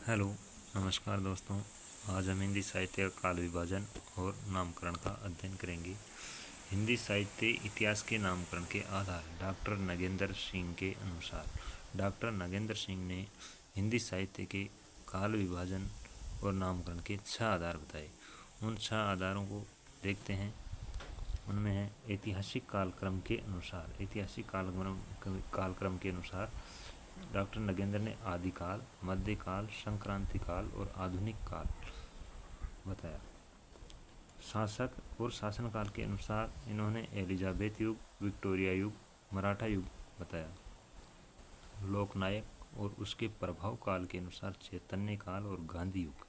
Hello, नमस्कार दोस्तों। आज हम हिंदी साहित्य का काल विभाजन और नामकरण का अध्ययन करेंगे। हिंदी साहित्य इतिहास के नामकरण के आधार डॉक्टर नगेंद्र सिंह के अनुसार डॉक्टर नगेंद्र सिंह ने हिंदी साहित्य के काल विभाजन और नामकरण के 6 आधार बताए। उन 6 आधारों को देखते हैं। उनमें है ऐतिहासिक कालक्रम के अनुसार डॉक्टर नगेंद्र ने आदिकाल, मध्यकाल, संक्रांति काल और आधुनिक काल बताया। शासक और शासनकाल के अनुसार इन्होंने एलिजाबेथ युग, विक्टोरिया युग, मराठा युग बताया। लोकनायक और उसके प्रभाव काल के अनुसार चैतन्य काल और गांधी युग।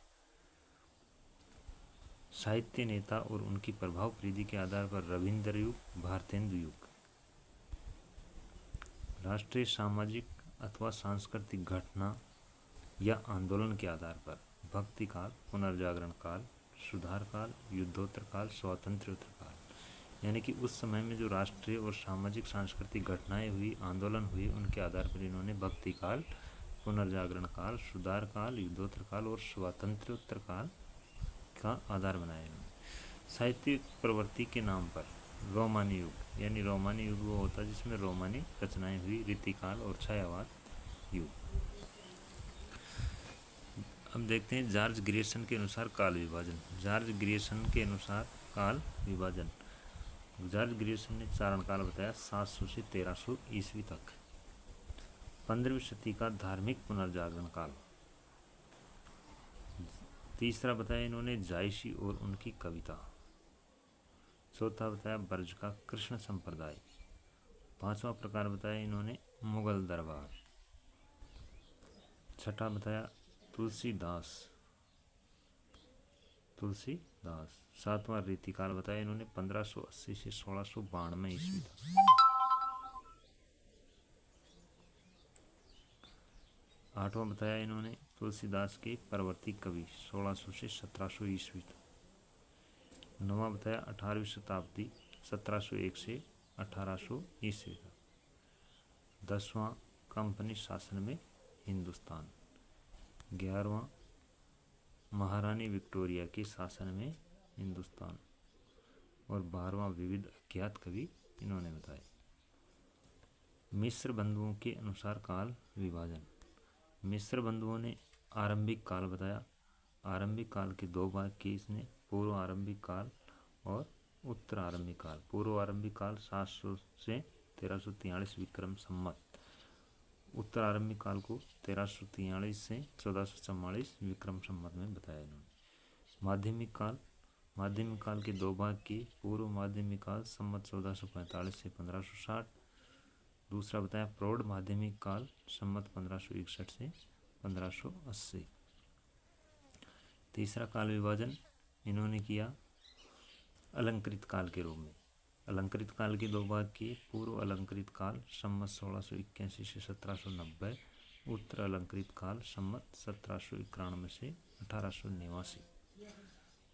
साहित्य नेता और उनकी प्रभाव परिधि के आधार पर रविंद्र युग, भारतेंदु युग। राष्ट्रीय, सामाजिक अथवा सांस्कृतिक घटना या आंदोलन के आधार पर भक्ति काल, पुनर्जागरण काल, सुधार काल, युद्धोत्तर काल, स्वातंत्र्योत्तर काल। यानी कि उस समय में जो राष्ट्रीय और सामाजिक सांस्कृतिक घटनाएं हुई, आंदोलन हुए, उनके आधार पर इन्होंने भक्ति काल, पुनर्जागरण काल, सुधार काल, युद्धोत्तर काल और स्वातंत्र्योत्तर काल का आधार बनाया इन्होंने। साहित्यिक प्रवृत्ति के नाम पर रोमानी युग, यानी रोमानी युग वो होता है जिसमें रोमानी रचनाएं हुई, रीतिकाल और छायावाद युग। अब देखते हैं जॉर्ज ग्रियर्सन के अनुसार काल विभाजन। जॉर्ज ग्रियर्सन के अनुसार काल विभाजन, जॉर्ज ग्रियर्सन ने चारण काल बताया 700 से 1300 ईस्वी तक। 15वीं शती का धार्मिक पुनर्जागरण काल। तीसरा बताया इन्होंने जायसी और उनकी कविता। चौथा बताया ब्रज का कृष्ण संप्रदाय। 5वां प्रकार बताया इन्होंने मुगल दरबार। छठा बताया तुलसीदास। 7वां रीतिकाल बताया इन्होंने 1580 से 1692 ईस्वी तक। 8वां बताया इन्होंने तुलसीदास के परवर्ती कवि 1600 से 1700 ईस्वी तक। 9वां बताया 18वीं शताब्दी 1701 से 1800 ईस्वी तक। 10वां कंपनी शासन में हिंदुस्तान। 11वां महारानी विक्टोरिया के शासन में हिंदुस्तान। और 12वां विविध अज्ञात कवि इन्होंने बताए। मिस्र बंधुओं के अनुसार काल विभाजन। मिस्र बंधुओं ने आरंभिक काल बताया। आरंभिक काल के 2 भाग किए इसने, पूर्व आरंभिक काल और उत्तर आरंभिक काल। पूर्व आरंभिक काल 700 से 1343 विक्रम संवत। उत्तर आरंभिक काल को 1343 से 1444 विक्रम संवत में बताया इन्होंने। माध्यमिक काल के 2 भाग किए, पूर्व माध्यमिक काल संवत 1445 से 1560। दूसरा बताया प्रौढ़ माध्यमिक काल संवत 1561 से 1580। तीसरा काल विभाजन इन्होंने किया अलंकृत काल के रूप में। अलंकृत काल के 2 भाग किए, पूर्व अलंकृत काल संवत 1681 से 1790, उत्तर अलंकृत काल संवत 1791 से 1889।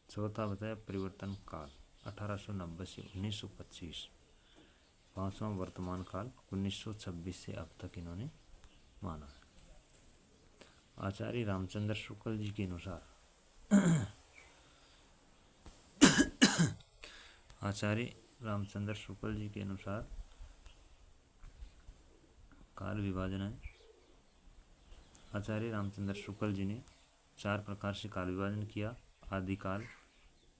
चौथा बताया परिवर्तन काल 1890 से 1925। 5वां वर्तमान काल 1926 से अब तक इन्होंने माना है। आचार्य रामचंद्र शुक्ल जी के अनुसार आचार्य रामचंद्र शुक्ल जी के अनुसार काल विभाजन है। आचार्य रामचंद्र शुक्ल जी ने 4 प्रकार से काल विभाजन किया। आदिकाल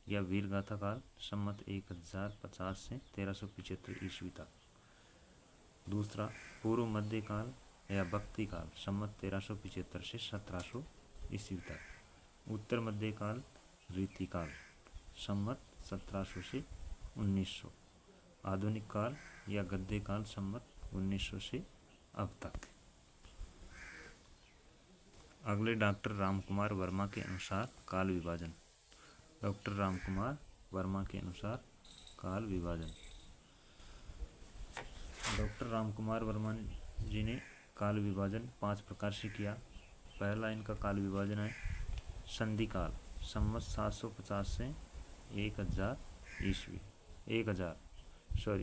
या वीरगाथा काल संवत 1050 से 1375 ईस्वी तक। दूसरा पूर्व मध्यकाल या भक्ति काल संवत 1375 से 1700 ईस्वी तक। उत्तर मध्यकाल रीतिकाल संवत 1700 से 1900। आधुनिक काल या गद्य काल संवत 1900 से अब तक। अगले डॉक्टर रामकुमार वर्मा के अनुसार काल विभाजन। डॉक्टर रामकुमार वर्मा के अनुसार काल विभाजन। डॉक्टर रामकुमार वर्मा जी ने काल विभाजन 5 प्रकार से किया। पहला इनका काल विभाजन है संधि काल संवत 750 से 1000 ईस्वी।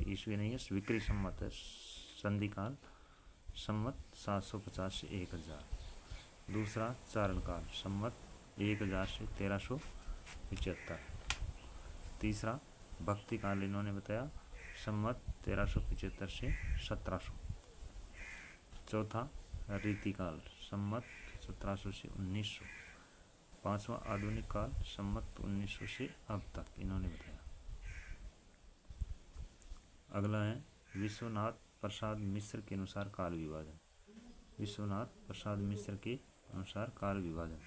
ईस्वी नहीं है, स्वीकृत संवत है। संधि काल संवत 750 से 1000। दूसरा चारण काल संवत 1000 से 1375। तीसरा भक्ति काल इन्होंने बताया संवत 1375 से 1700। चौथा रीतिकाल संवत 1700 से 1900। पांचवा आधुनिक काल संवत 1900 से अब तक इन्होंने बताया। अगला है विश्वनाथ प्रसाद मिश्र के अनुसार काल विभाजन। विश्वनाथ प्रसाद मिश्र के अनुसार काल विभाजन।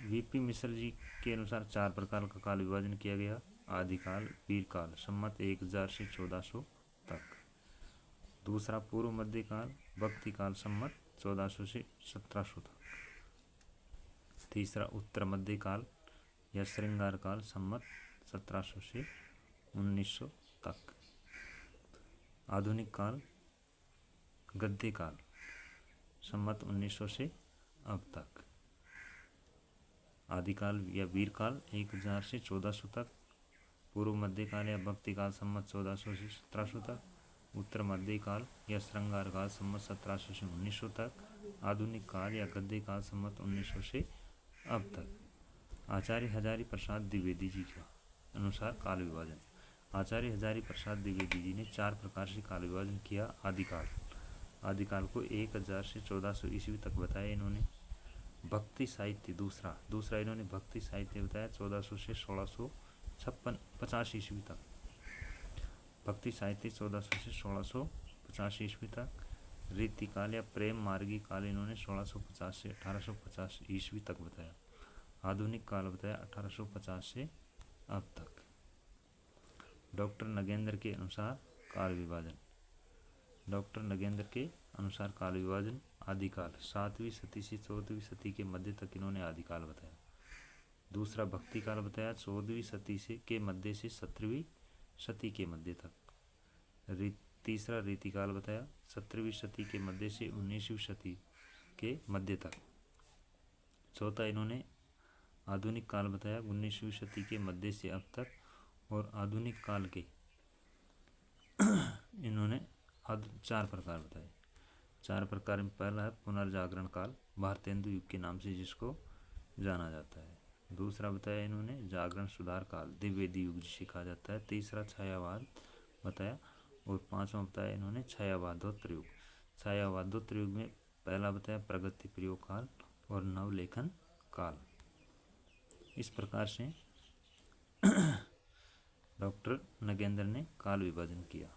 वीपी मिश्र जी के अनुसार 4 प्रकार का काल विभाजन किया गया। आदिकाल, वीरकाल संवत 1000 से 1400 तक। दूसरा पूर्व मध्यकाल, भक्ति काल संवत 1400 से 1700 तक। तीसरा उत्तर मध्यकाल या श्रृंगार काल संवत 1700 से 1900 तक। आधुनिक काल, गद्य काल संवत 1900 से अब तक। आदिकाल या वीरकाल 1000 से 1400 तक। पूर्व मध्यकाल या भक्ति काल संवत 1400 से 1700 तक। उत्तर मध्यकाल या श्रृंगार काल संवत 1700 से 1900 तक। आधुनिक काल या गद्य काल संवत 1900 से अब तक। आचार्य हजारी प्रसाद द्विवेदी जी के अनुसार काल विभाजन। आचार्य हजारी प्रसाद द्विवेदी जी ने 4 प्रकार से काल विभाजन किया। आदिकाल को 1000 से 1400 ईस्वी तक बताया इन्होंने। भक्ति साहित्य दूसरा इन्होंने भक्ति साहित्य बताया 1400 से 1650 ईस्वी तक। भक्ति साहित्य 1400 से 1650 ईस्वी तक। रीतिकाल या प्रेम मार्गी काल इन्होंने 1650 से 1850 ईस्वी तक बताया। आधुनिक काल बताया 1850 से अब तक। डॉक्टर नगेंद्र के अनुसार काल विभाजन। डॉक्टर नगेंद्र के अनुसार काल विभाजन। आदिकाल 7वीं सदी से 14वीं सदी के मध्य तक इन्होंने आदिकाल बताया। दूसरा भक्ति काल बताया 14वीं सदी से के मध्य से 17वीं सदी के मध्य तक। तीसरा रीतिकाल बताया 17वीं सदी के मध्य से 19वीं सदी के मध्य तक। चौथा इन्होंने आधुनिक काल बताया 19वीं सदी के मध्य से अब तक। और आधुनिक काल के इन्होंने 4 प्रकार बताए। 4 प्रकार में पहला है पुनर्जागरण काल, भारतेंदु युग के नाम से जिसको जाना जाता है। दूसरा बताया इन्होंने जागरण सुधार काल, द्विवेदी युग जिसे कहा जाता है। तीसरा छायावाद बताया। और पांचवा बताया इन्होंने छायावादोत्तर युग। छायावादोत्तर युग में पहला बताया प्रगति प्रयोग काल और नवलेखन काल। इस प्रकार से डॉक्टर नगेंद्र ने काल विभाजन किया।